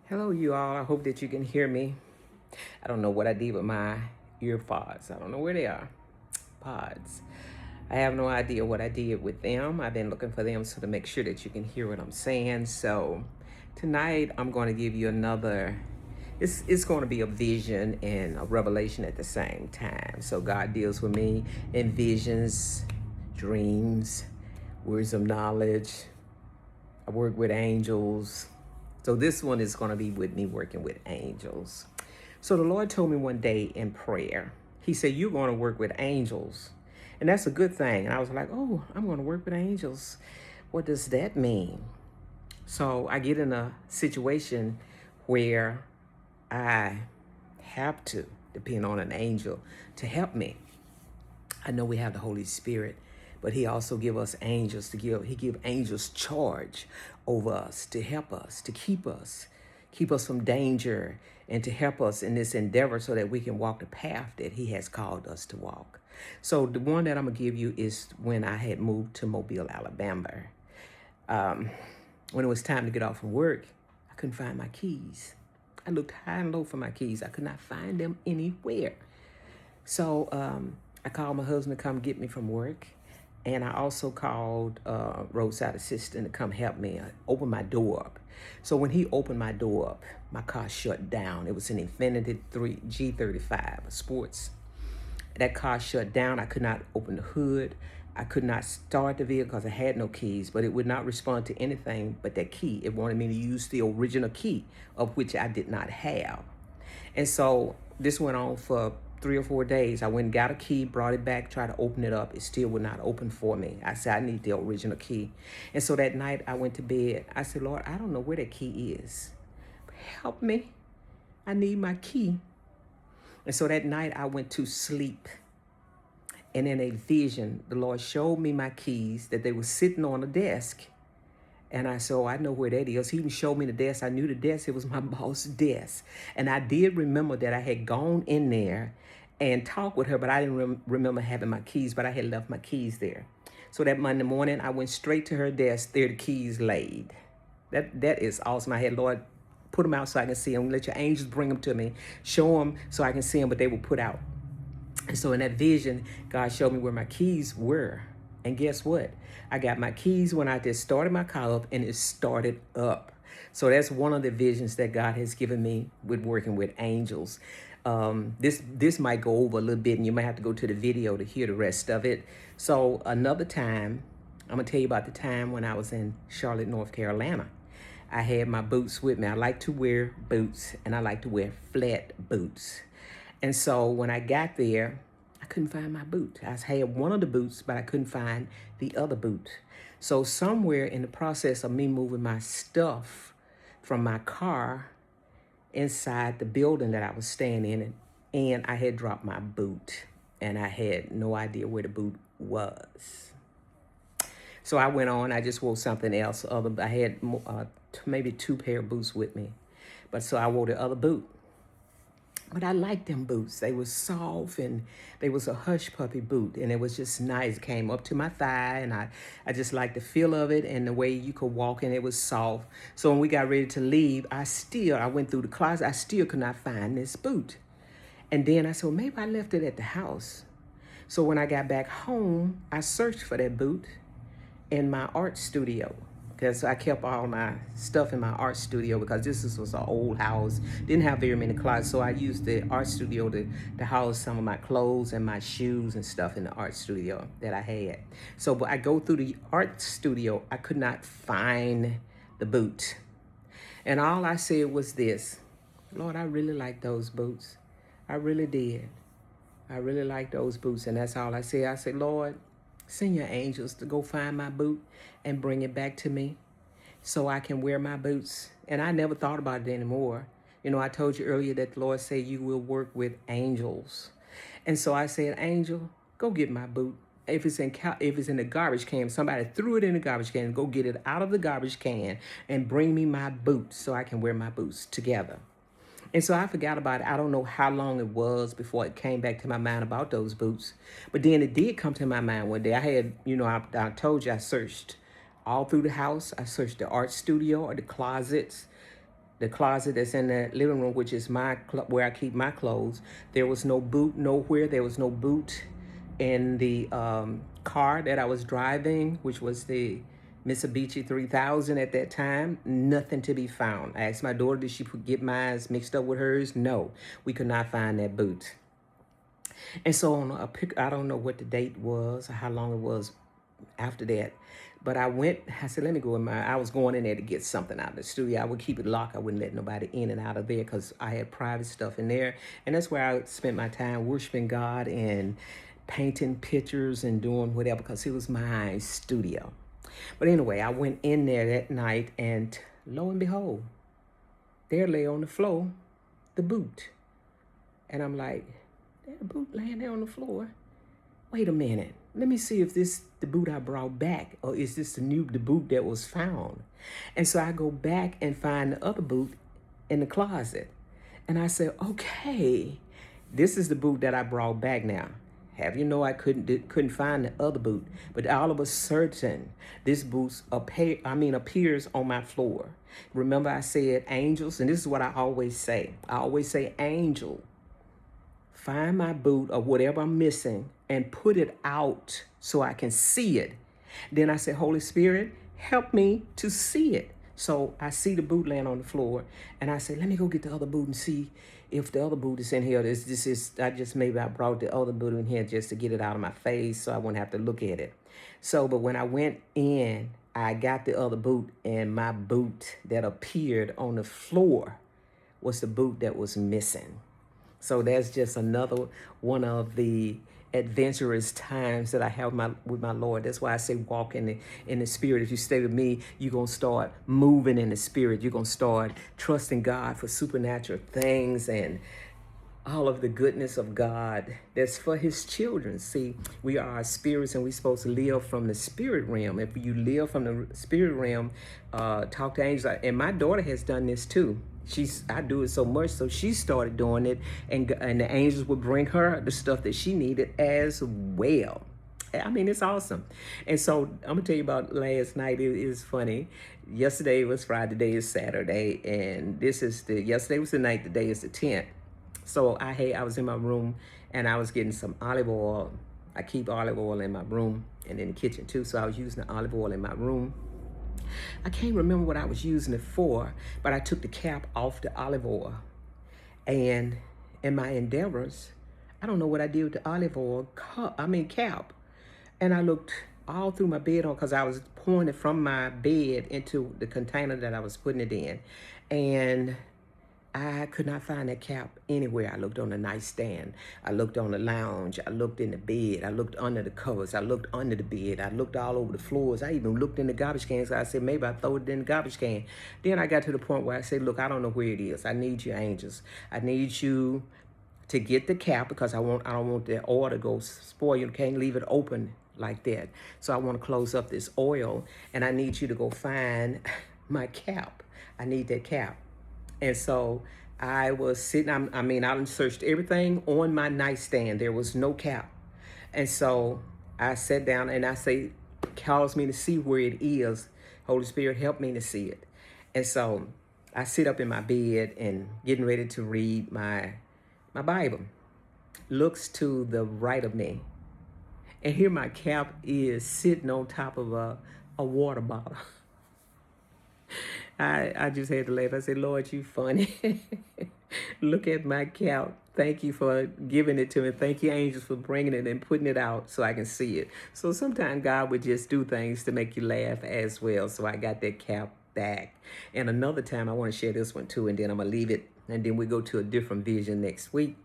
Hello, you all. I hope that you can hear me. I don't know what I did with my ear pods. I don't know where they are. Pods. I have no idea what I did with them. I've been looking for them so to make sure that you can hear what I'm saying. So tonight I'm going to give you another. It's going to be a vision and a revelation at the same time. So God deals with me in visions, dreams, words of knowledge. I work with angels. So this one is going to be with me working with angels. So the Lord told me one day in prayer, He said, you're going to work with angels. And that's a good thing. And I was like, oh, I'm going to work with angels. What does that mean? So I get in a situation where I have to depend on an angel to help me. I know we have the Holy Spirit, but He also give us angels He give angels charge over us to help us, to keep us from danger, and to help us in this endeavor so that we can walk the path that He has called us to walk. So the one that I'm gonna give you is when I had moved to Mobile, Alabama. When it was time to get off from work, I couldn't find my keys. I looked high and low for my keys. I could not find them anywhere. So I called my husband to come get me from work. And I also called roadside assistant to come help me open my door up. So when he opened my door up, my car shut down. It was an Infiniti G35, a sports. That car shut down. I could not open the hood. I could not start the vehicle because I had no keys, but it would not respond to anything but that key. It wanted me to use the original key, of which I did not have. And so this went on for 3 or 4 days. I went and got a key, brought it back, tried to open it up. It still would not open for me. I said, I need the original key. And so that night I went to bed. I said, Lord, I don't know where that key is. Help me. I need my key. And so that night I went to sleep. And in a vision, the Lord showed me my keys, that they were sitting on a desk. And I said, oh, I know where that is. He even showed me the desk. I knew the desk. It was my boss' desk. And I did remember that I had gone in there and talked with her, but I didn't remember having my keys, but I had left my keys there. So that Monday morning, I went straight to her desk. There the keys laid. That is awesome. I had, Lord, put them out so I can see them. Let your angels bring them to me. Show them so I can see them, but they were put out. And so in that vision, God showed me where my keys were. And guess what? I got my keys when I just started my car up, and it started up. So that's one of the visions that God has given me with working with angels. This might go over a little bit, and you might have to go to the video to hear the rest of it. So another time, I'm going to tell you about the time when I was in Charlotte, North Carolina. I had my boots with me. I like to wear boots, and I like to wear flat boots. And so when I got there, I couldn't find my boot. I had one of the boots, but I couldn't find the other boot. So somewhere in the process of me moving my stuff from my car inside the building that I was staying in, and I had dropped my boot, and I had no idea where the boot was. So I went on. I just wore something else. I had maybe 2 pair of boots with me, but so I wore the other boot. But I liked them boots. They were soft, and they was a hush puppy boot, and it was just nice. It came up to my thigh, and I just liked the feel of it and the way you could walk, and it was soft. So when we got ready to leave, I went through the closet. I still could not find this boot. And then I said, well, maybe I left it at the house. So when I got back home, I searched for that boot in my art studio, because I kept all my stuff in my art studio, because this was an old house, didn't have very many closets, so I used the art studio to house some of my clothes and my shoes and stuff in the art studio that I had. So but I go through the art studio, I could not find the boot. And all I said was this, Lord, I really like those boots. I really did. I really like those boots, and that's all I said. I said, Lord, send your angels to go find my boot and bring it back to me so I can wear my boots. And I never thought about it anymore. You know, I told you earlier that the Lord said you will work with angels. And so I said, angel, go get my boot. If it's in the garbage can, somebody threw it in the garbage can, go get it out of the garbage can and bring me my boots so I can wear my boots together. And so I forgot about it. I don't know how long it was before it came back to my mind about those boots. But then it did come to my mind one day. I had, I told you I searched all through the house. I searched the art studio or the closets, the closet that's in the living room, which is where I keep my clothes. There was no boot nowhere. There was no boot in the car that I was driving, which was the Mitsubishi 3000 at that time. Nothing to be found. I asked my daughter, did she get mine mixed up with hers? No, we could not find that boot. And so on I don't know what the date was or how long it was after that. But I said, let me go I was going in there to get something out of the studio. I would keep it locked. I wouldn't let nobody in and out of there because I had private stuff in there. And that's where I spent my time worshiping God and painting pictures and doing whatever because it was my studio. But anyway, I went in there that night and lo and behold, there lay on the floor the boot. And I'm like, there's a boot laying there on the floor. Wait a minute. Let me see if this the boot I brought back, or is this the boot that was found? And so I go back and find the other boot in the closet. And I said, okay, this is the boot that I brought back now. Have you know I couldn't find the other boot, but all of a sudden this boot appears on my floor. Remember I said angels, and this is what I always say. I always say, angel, find my boot or whatever I'm missing and put it out so I can see it. Then I said, Holy Spirit, help me to see it. So I see the boot laying on the floor, and I said, let me go get the other boot and see if the other boot is in here. Maybe I brought the other boot in here just to get it out of my face so I wouldn't have to look at it. So, but when I went in, I got the other boot, and my boot that appeared on the floor was the boot that was missing. So that's just another one of the adventurous times that I have with my Lord. That's why I say walk in the Spirit. If you stay with me, you're going to start moving in the Spirit. You're going to start trusting God for supernatural things and all of the goodness of God that's for his children. See, we are spirits, and we're supposed to live from the spirit realm. If you live from the spirit realm, talk to angels. And my daughter has done this too. I do it so much, so she started doing it, and the angels would bring her the stuff that she needed as well. I mean, it's awesome. And so I'm gonna tell you about last night. It is funny. Yesterday was Friday, today is Saturday, and yesterday was the night, today is the 10th. So I was in my room, and I was getting some olive oil. I keep olive oil in my room and in the kitchen too, so I was using the olive oil in my room. I can't remember what I was using it for, but I took the cap off the olive oil. And in my endeavors, I don't know what I did with the olive oil cap. And I looked all through my bed because I was pouring it from my bed into the container that I was putting it in. And I could not find that cap anywhere. I looked on the nightstand. I looked on the lounge. I looked in the bed. I looked under the covers. I looked under the bed. I looked all over the floors. I even looked in the garbage cans. I said, maybe I throw it in the garbage can. Then I got to the point where I said, look, I don't know where it is. I need you, angels. I need you to get the cap because I don't want the oil to go spoil. You can't leave it open like that. So I want to close up this oil, and I need you to go find my cap. I need that cap. And so I was sitting, I searched everything on my nightstand. There was no cap. And so I sat down and I say, calls me to see where it is. Holy Spirit, help me to see it. And so I sit up in my bed and getting ready to read my Bible. Looks to the right of me. And here my cap is sitting on top of a water bottle. I just had to laugh. I said, Lord, you funny. Look at my cap. Thank you for giving it to me. Thank you, angels, for bringing it and putting it out so I can see it. So sometimes God would just do things to make you laugh as well. So I got that cap back. And another time, I want to share this one too, and then I'm going to leave it. And then we go to a different vision next week.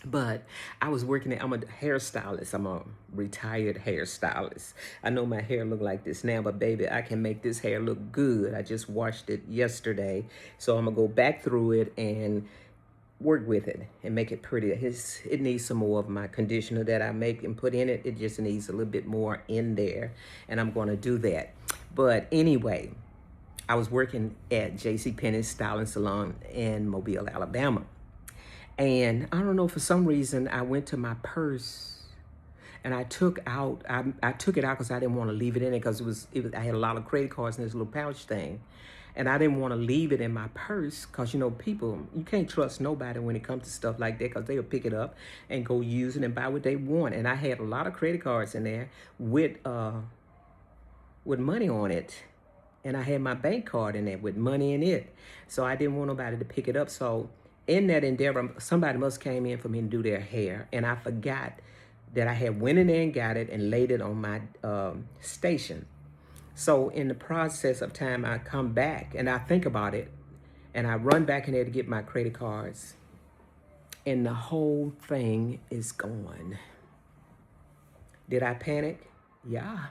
But I was I'm a hairstylist. I'm a retired hairstylist. I know my hair look like this now, but baby, I can make this hair look good. I just washed it yesterday. So I'm gonna go back through it and work with it and make it pretty. It needs some more of my conditioner that I make and put in it. It just needs a little bit more in there, and I'm gonna do that. But anyway, I was working at JCPenney's Styling Salon in Mobile, Alabama. And I don't know, for some reason, I went to my purse and I took it out because I didn't want to leave it in it because I had a lot of credit cards in this little pouch thing. And I didn't want to leave it in my purse because, you know, people, you can't trust nobody when it comes to stuff like that because they'll pick it up and go use it and buy what they want. And I had a lot of credit cards in there with money on it. And I had my bank card in there with money in it. So I didn't want nobody to pick it up. So in that endeavor, somebody must came in for me to do their hair. And I forgot that I had went in there and got it and laid it on my station. So in the process of time, I come back and I think about it. And I run back in there to get my credit cards. And the whole thing is gone. Did I panic? Yeah.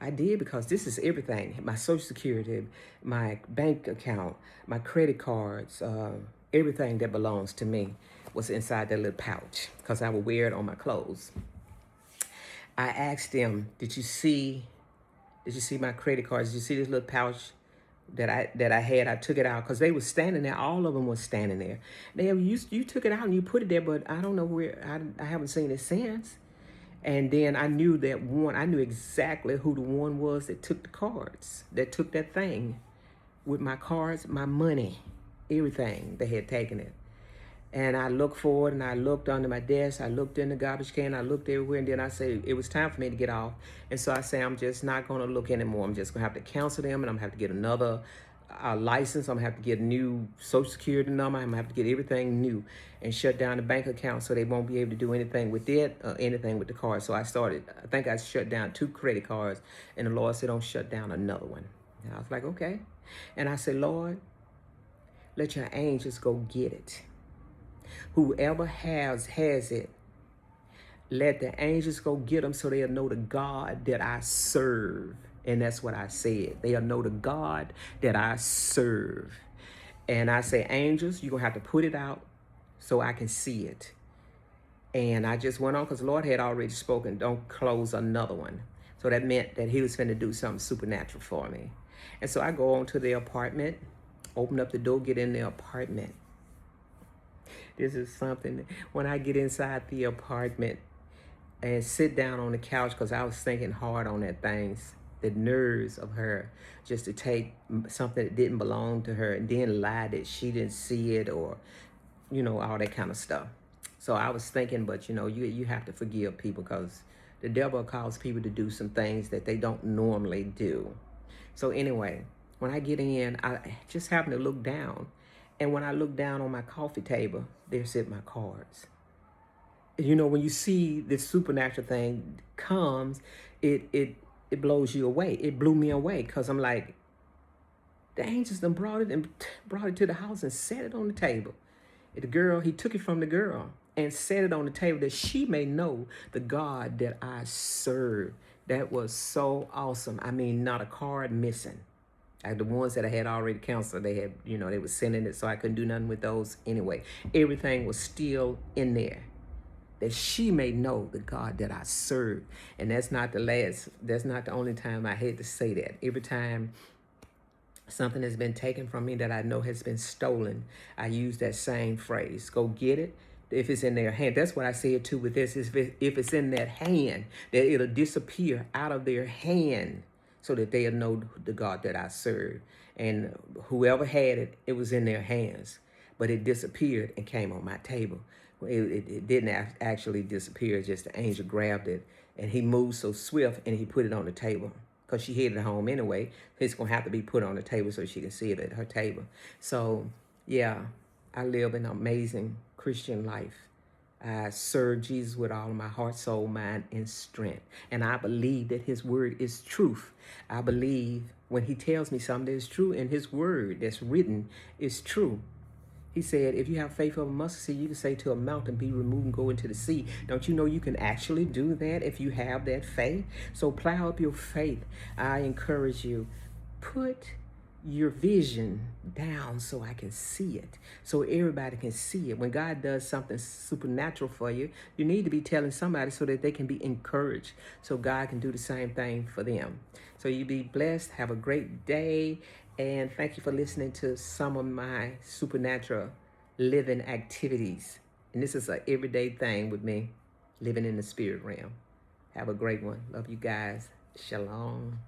I did, because this is everything. My Social Security, my bank account, my credit cards, everything that belongs to me was inside that little pouch because I would wear it on my clothes. I asked them, did you see my credit cards? Did you see this little pouch that I had? I took it out because they were standing there. All of them were standing there. You took it out and you put it there, but I don't know where. I haven't seen it since. And then I knew that one, I knew exactly who the one was that took the cards, that took that thing with my cards, my money, everything. They had taken it. And I looked forward and I looked under my desk. I looked in the garbage can. I looked everywhere. And then I said, it was time for me to get off. And so I said, I'm just not going to look anymore. I'm just going to have to cancel them, and I'm going to have to get another license. I'm going to have to get a new Social Security number. I'm going to have to get everything new and shut down the bank account so they won't be able to do anything with it, anything with the card. So I think I shut down 2 credit cards, and the Lord said, don't shut down another one. And I was like, okay. And I said, Lord, let your angels go get it. Whoever has it. Let the angels go get them so they'll know the God that I serve. And that's what I said. They'll know the God that I serve. And I say, angels, you're going to have to put it out so I can see it. And I just went on because the Lord had already spoken, don't close another one. So that meant that he was going to do something supernatural for me. And so I go on to the apartment, open up the door, get in the apartment. This is something, when I get inside the apartment and sit down on the couch, because I was thinking hard on that things, the nerves of her just to take something that didn't belong to her and then lie that she didn't see it, or, you know, all that kind of stuff. So I was thinking, but, you know, you have to forgive people because the devil calls people to do some things that they don't normally do. So anyway, when I get in, I just happen to look down. And when I look down on my coffee table, there sit my cards. You know, when you see this supernatural thing comes, it blows you away. It blew me away because I'm like, the angels done brought it to the house and set it on the table. The girl, he took it from the girl and set it on the table that she may know the God that I serve. That was so awesome. I mean, not a card missing. The ones that I had already canceled, they had, you know, they were sending it, so I couldn't do nothing with those anyway. Everything was still in there, that she may know the God that I serve. And that's not the only time I had to say that. Every time something has been taken from me that I know has been stolen, I use that same phrase, go get it. If it's in their hand, that's what I said too with this, if it's in that hand, that it'll disappear out of their hand, so that they'll know the God that I serve. And whoever had it, it was in their hands. But it disappeared and came on my table. It didn't actually disappear, just the angel grabbed it. And he moved so swift and he put it on the table. Because she headed home anyway. It's going to have to be put on the table so she can see it at her table. So, yeah, I live an amazing Christian life. I serve Jesus with all of my heart, soul, mind, and strength. And I believe that his word is truth. I believe when he tells me something that is true, and his word that's written is true. He said, if you have faith of a mustard seed, you can say to a mountain, be removed and go into the sea. Don't you know you can actually do that if you have that faith? So plow up your faith. I encourage you, put your vision down so I can see it, so everybody can see it. When God does something supernatural for you, you need to be telling somebody so that they can be encouraged, so God can do the same thing for them. So you be blessed, have a great day, and thank you for listening to some of my supernatural living activities. And this is an everyday thing with me, living in the spirit realm. Have a great one. Love you guys. Shalom.